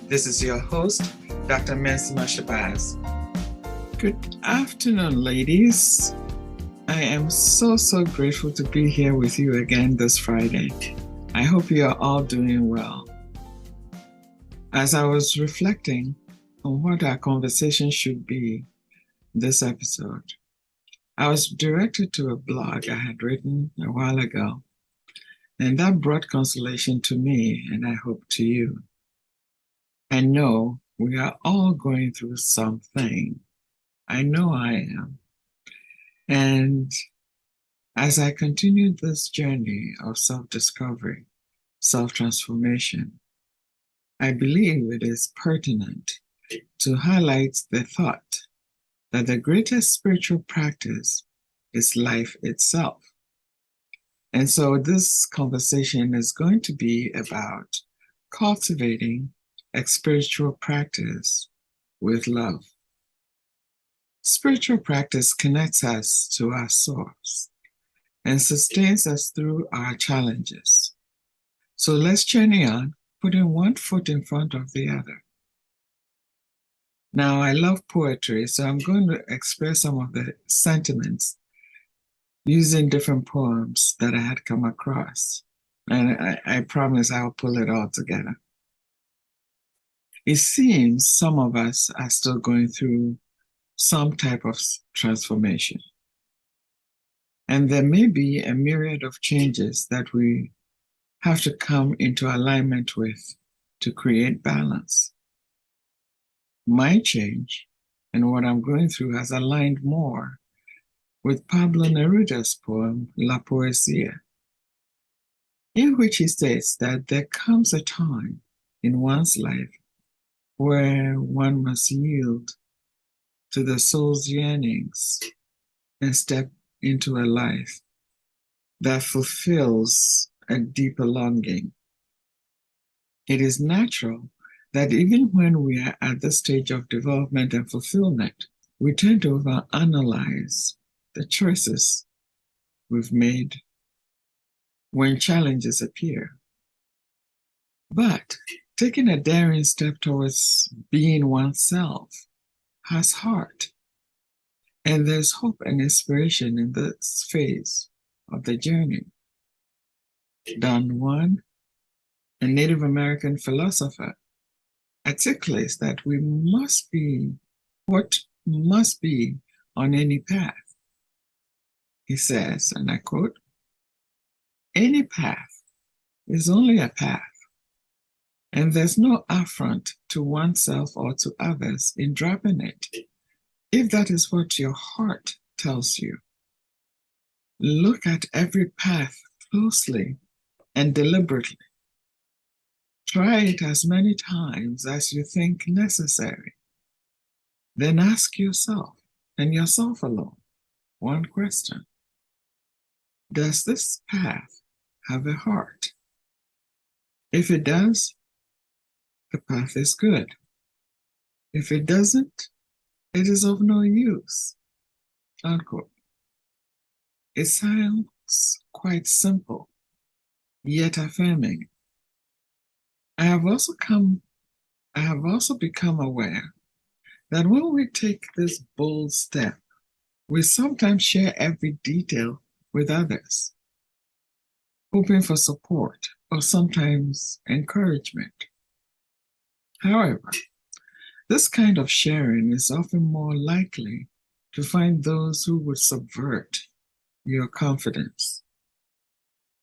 This is your host, Dr. Mensimah. Good afternoon, ladies. I am so grateful to be here with you again this Friday. I hope you are all doing well. As I was reflecting on what our conversation should be this episode, I was directed to a blog I had written a while ago, and that brought consolation to me, and I hope to you. I know we are all going through something. I know I am. And as I continued this journey of self-discovery, self-transformation, I believe it is pertinent to highlight the thought that the greatest spiritual practice is life itself. And so this conversation is going to be about cultivating a spiritual practice with love. Spiritual practice connects us to our source and sustains us through our challenges. So let's journey on, putting one foot in front of the other. Now, I love poetry, so I'm going to express some of the sentiments using different poems that I had come across. And I promise I'll pull it all together. It seems some of us are still going through some type of transformation. And there may be a myriad of changes that we have to come into alignment with to create balance. My change and what I'm going through has aligned more with Pablo Neruda's poem, La Poesía, in which he states that there comes a time in one's life where one must yield to the soul's yearnings and step into a life that fulfills a deeper longing. It is natural that even when we are at the stage of development and fulfillment, we tend to overanalyze the choices we've made when challenges appear. But taking a daring step towards being oneself has heart, and there's hope and inspiration in this phase of the journey. Don Juan, a Native American philosopher, articulates that we must be what must be on any path. He says, and I quote, "Any path is only a path, and there's no affront to oneself or to others in dropping it, if that is what your heart tells you. Look at every path closely and deliberately. Try it as many times as you think necessary. Then ask yourself, and yourself alone, one question. Does this path have a heart? If it does, the path is good. If it doesn't, it is of no use." Unquote. It sounds quite simple, yet affirming. I have also become aware that when we take this bold step, we sometimes share every detail with others, hoping for support or sometimes encouragement. However, this kind of sharing is often more likely to find those who would subvert your confidence.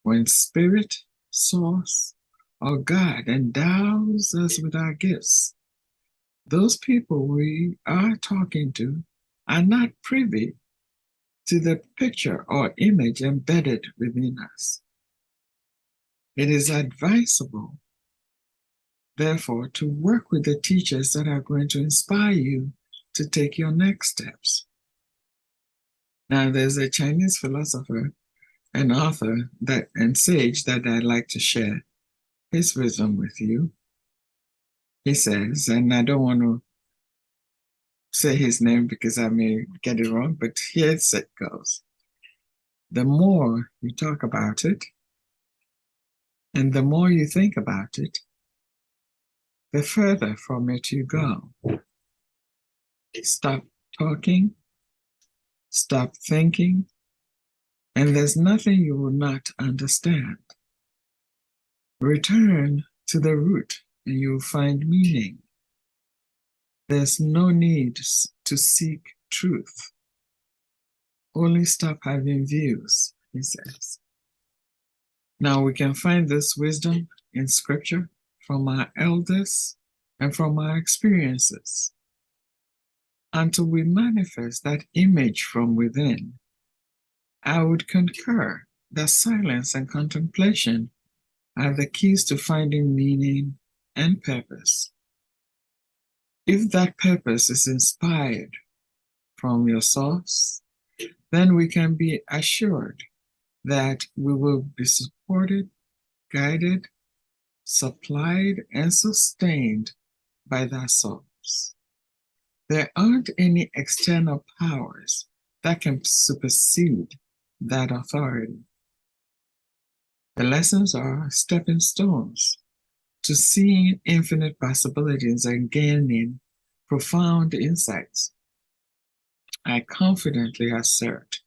When Spirit, Source, or God endows us with our gifts, those people we are talking to are not privy to the picture or image embedded within us. It is advisable, therefore, to work with the teachers that are going to inspire you to take your next steps. Now, there's a Chinese philosopher and author and sage that I'd like to share his wisdom with you. He says, and I don't want to say his name because I may get it wrong, but here's it goes. The more you talk about it, and the more you think about it, the further from it you go. Stop talking, stop thinking, and there's nothing you will not understand. Return to the root and you'll find meaning. There's no need to seek truth. Only stop having views, he says. Now we can find this wisdom in scripture from our elders and from our experiences. Until we manifest that image from within, I would concur that silence and contemplation are the keys to finding meaning and purpose. If that purpose is inspired from your source, then we can be assured that we will be supported, guided, supplied, and sustained by that source. There aren't any external powers that can supersede that authority. The lessons are stepping stones to seeing infinite possibilities and gaining profound insights. I confidently assert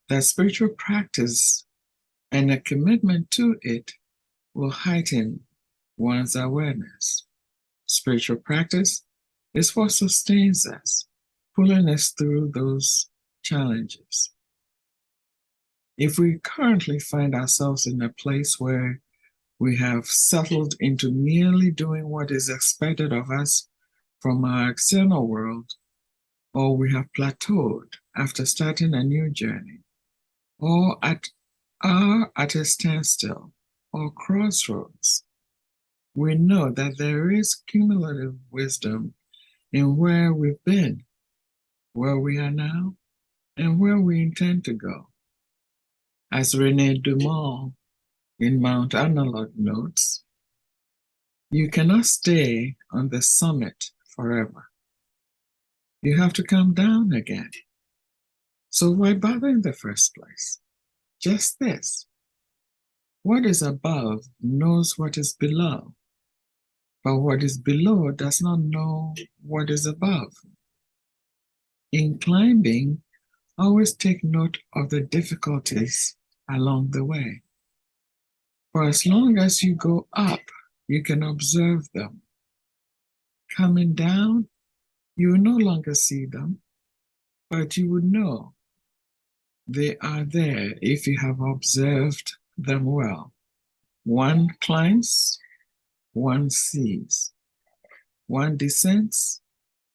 that spiritual practice and a commitment to it will heighten one's awareness. Spiritual practice is what sustains us, pulling us through those challenges. If we currently find ourselves in a place where we have settled into merely doing what is expected of us from our external world, or we have plateaued after starting a new journey, or are at a standstill or crossroads, we know that there is cumulative wisdom in where we've been, where we are now, and where we intend to go. As René Dumont in Mount Analog notes, you cannot stay on the summit forever. You have to come down again. So why bother in the first place? Just this. What is above knows what is below, but what is below does not know what is above. In climbing, always take note of the difficulties along the way. For as long as you go up, you can observe them. Coming down, you will no longer see them, but you would know they are there if you have observed them well. One climbs, one sees. One descends,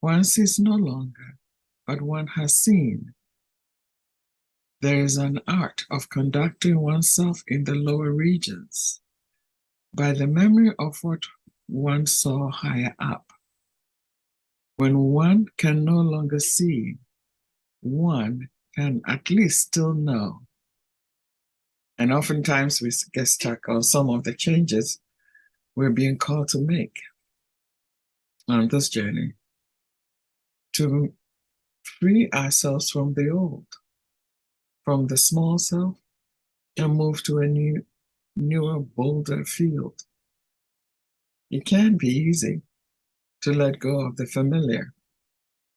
one sees no longer, but one has seen. There is an art of conducting oneself in the lower regions by the memory of what one saw higher up. When one can no longer see, one can at least still know. And oftentimes we get stuck on some of the changes we're being called to make on this journey to free ourselves from the old, from the small self, and move to a newer, bolder field. It can be easy to let go of the familiar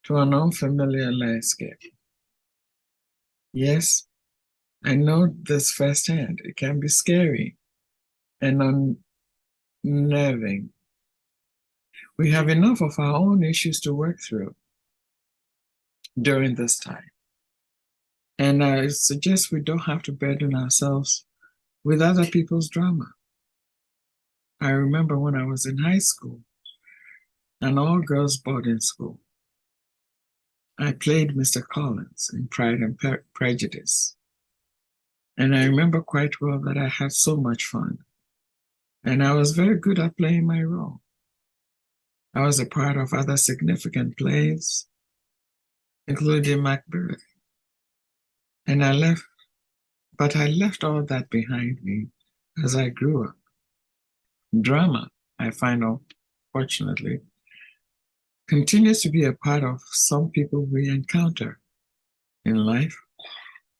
to an unfamiliar landscape. Yes, I know this firsthand. It can be scary and unnerving. We have enough of our own issues to work through during this time. And I suggest we don't have to burden ourselves with other people's drama. I remember when I was in high school, an all-girls boarding school, I played Mr. Collins in Pride and Prejudice. And I remember quite well that I had so much fun. And I was very good at playing my role. I was a part of other significant plays, including Macbeth. And I left all that behind me as I grew up. Drama, I find, unfortunately, continues to be a part of some people we encounter in life,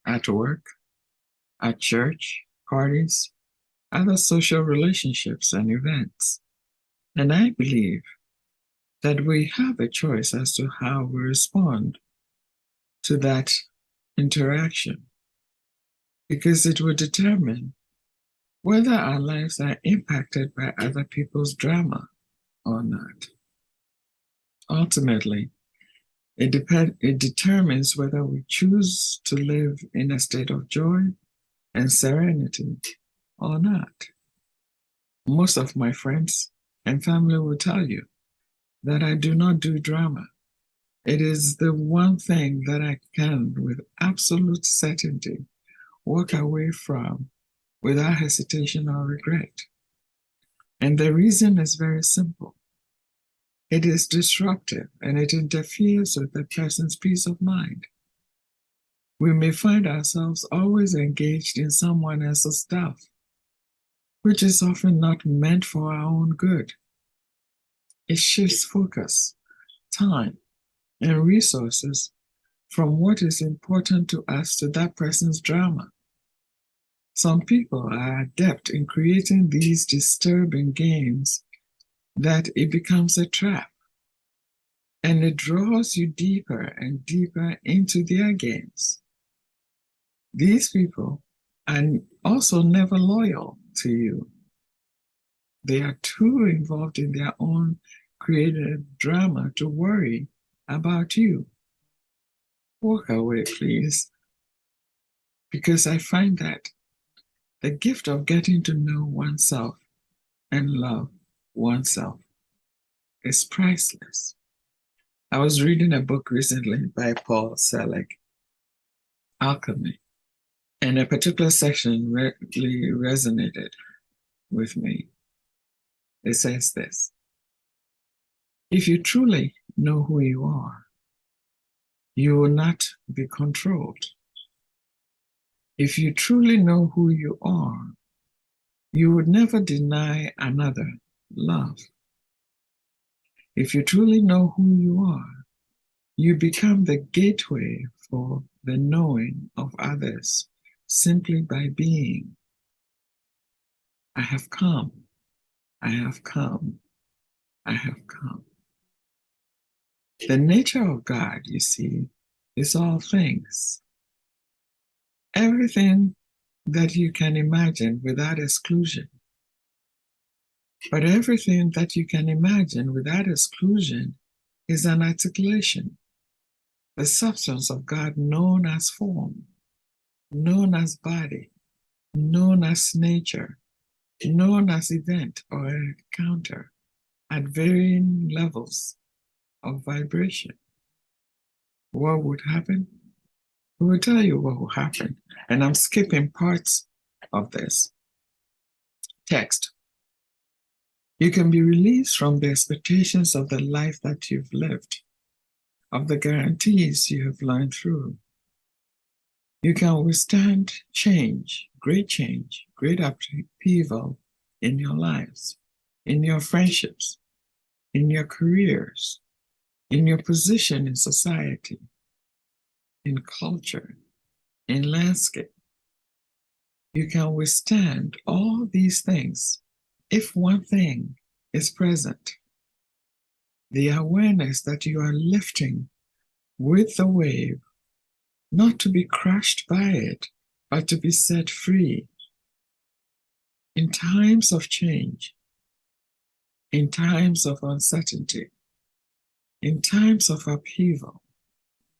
at work, at church, parties, other social relationships and events. And I believe that we have a choice as to how we respond to that interaction, because it will determine whether our lives are impacted by other people's drama or not. Ultimately, it determines whether we choose to live in a state of joy and serenity or not. Most of my friends and family will tell you that I do not do drama. It is the one thing that I can, with absolute certainty, walk away from without hesitation or regret. And the reason is very simple. It is disruptive and it interferes with the person's peace of mind. We may find ourselves always engaged in someone else's stuff, which is often not meant for our own good. It shifts focus, time, and resources from what is important to us to that person's drama. Some people are adept in creating these disturbing games that it becomes a trap, and it draws you deeper and deeper into their games. These people are also never loyal to you. They are too involved in their own creative drama to worry about you. Walk away, please, because I find that the gift of getting to know oneself and love oneself is priceless. I was reading a book recently by Paul Selig, Alchemy, and a particular section really resonated with me. It says this: if you truly know who you are, you will not be controlled. If you truly know who you are, you would never deny another love. If you truly know who you are, you become the gateway for the knowing of others simply by being. I have come, I have come, I have come. The nature of God, you see, is all things. Everything that you can imagine without exclusion. But everything that you can imagine without exclusion is an articulation, the substance of God known as form, known as body, known as nature, known as event or encounter at varying levels of vibration. What would happen? We will tell you what will happen. And I'm skipping parts of this text. You can be released from the expectations of the life that you've lived, of the guarantees you have learned through. You can withstand change, great upheaval in your lives, in your friendships, in your careers, in your position in society, in culture, in landscape. You can withstand all these things if one thing is present: the awareness that you are lifting with the wave, not to be crushed by it, but to be set free. In times of change, in times of uncertainty, in times of upheaval,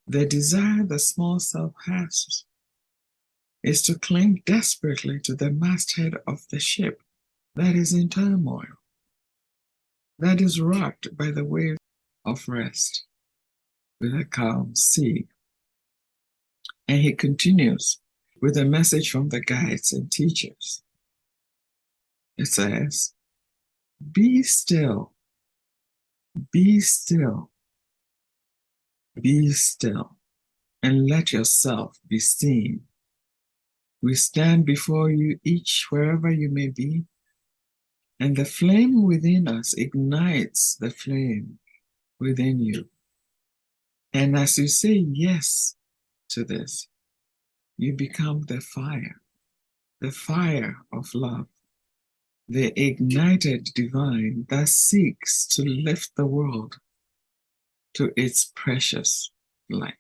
the desire the small self has is to cling desperately to the masthead of the ship that is in turmoil, that is rocked by the waves of rest with a calm sea. And he continues with a message from the guides and teachers. It says, be still, be still, be still, and let yourself be seen. We stand before you each wherever you may be, and the flame within us ignites the flame within you. And as you say yes to this, you become the fire of love, the ignited divine that seeks to lift the world to its precious light.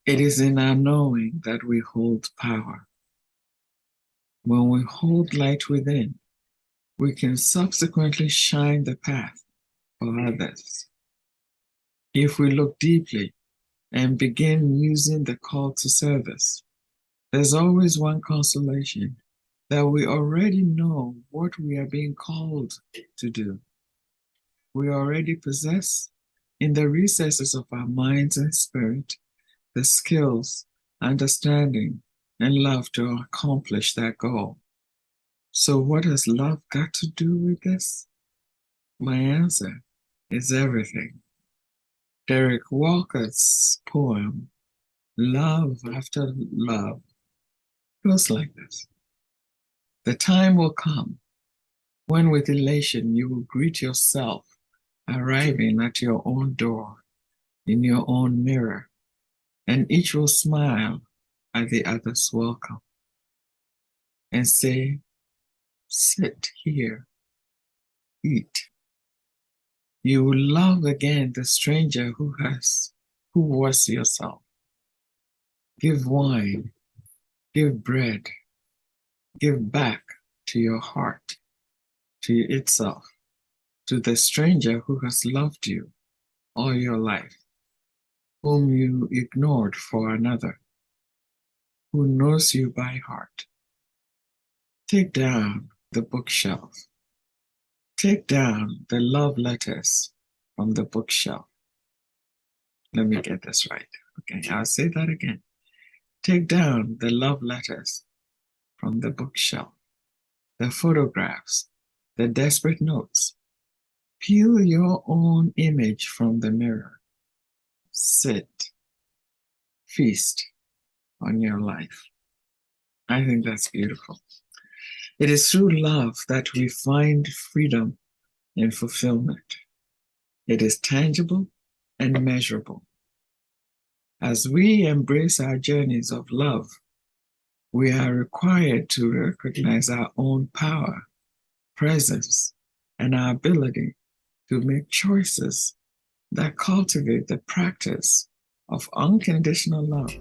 It is in our knowing that we hold power. When we hold light within, we can subsequently shine the path for others. If we look deeply and begin using the call to service, there's always one consolation, that we already know what we are being called to do. We already possess, in the recesses of our minds and spirit, the skills, understanding, and love to accomplish that goal. So what has love got to do with this? My answer is everything. Derek Walker's poem, Love After Love, goes like this. The time will come when with elation you will greet yourself arriving at your own door, in your own mirror, and each will smile at the other's welcome and say, sit here, eat. You will love again the stranger who was yourself. Give wine, give bread, give back to your heart, to itself, to the stranger who has loved you all your life, whom you ignored for another, who knows you by heart. Take down the bookshelf. Take down the love letters from the bookshelf. Let me get this right. Okay, I'll say that again. Take down the love letters from the bookshelf, the photographs, the desperate notes. Peel your own image from the mirror. Sit, feast on your life. I think that's beautiful. It is through love that we find freedom and fulfillment. It is tangible and measurable. As we embrace our journeys of love, we are required to recognize our own power, presence, and our ability to make choices that cultivate the practice of unconditional love.